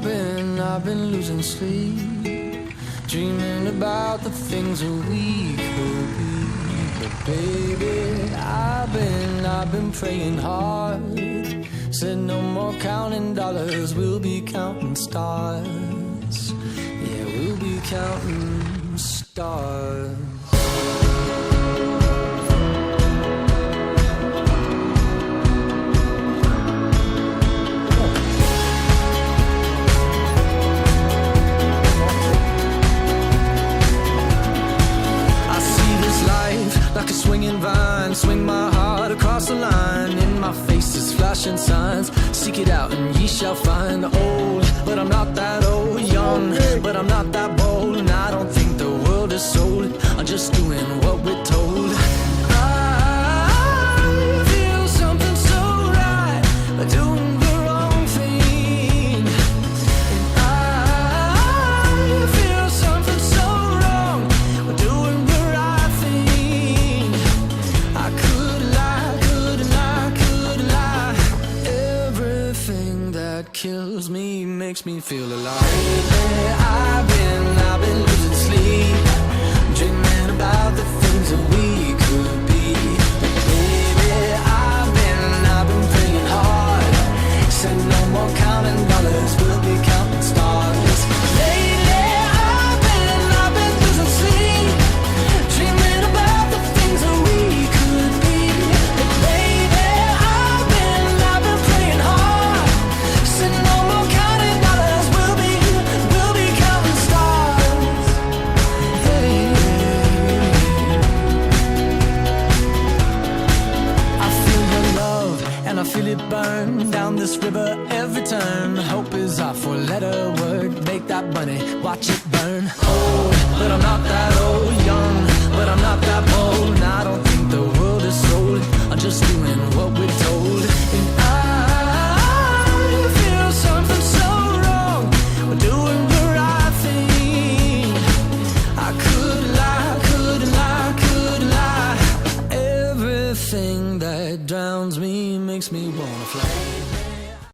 I've been losing sleep, dreaming about the things that we could be. But baby, I've been praying hard. Said no more counting dollars, we'll be counting stars. Yeah, we'll be counting stars. Like a swinging vine, swing my heart across the line. In my face is flashing signs. Seek it out and ye shall find. Old, but I'm not that old. Young, but I'm not that bold. And I don't think the world is sold. I'm just doing what we're told. I feel something so right, but doing the wrong thing. And I feel something so wrong, but doing the right thing. I could lie. Everything that kills me makes me feel alive. Lately, I've been losing sleep, dreaming about the things that we could be. Baby, I've been praying hard. Said no more counting dollars, we'll be counting stars. Lately, I've been losing sleep, dreaming about the things that we could be. But baby, I've been praying hard. Said no more counting dollars, we'll be counting stars. Hey. I feel your love and I feel it burn down this river every turn. Hope is our four-letter word. Make that money, watch it burn. Old, but I'm not that old. Young, but I'm not that bold. And I don't think the world is sold. I'm just doing what we're told. And I feel something so wrong, we're doing the right thing. I could lie. Everything that drowns me makes me wanna fly.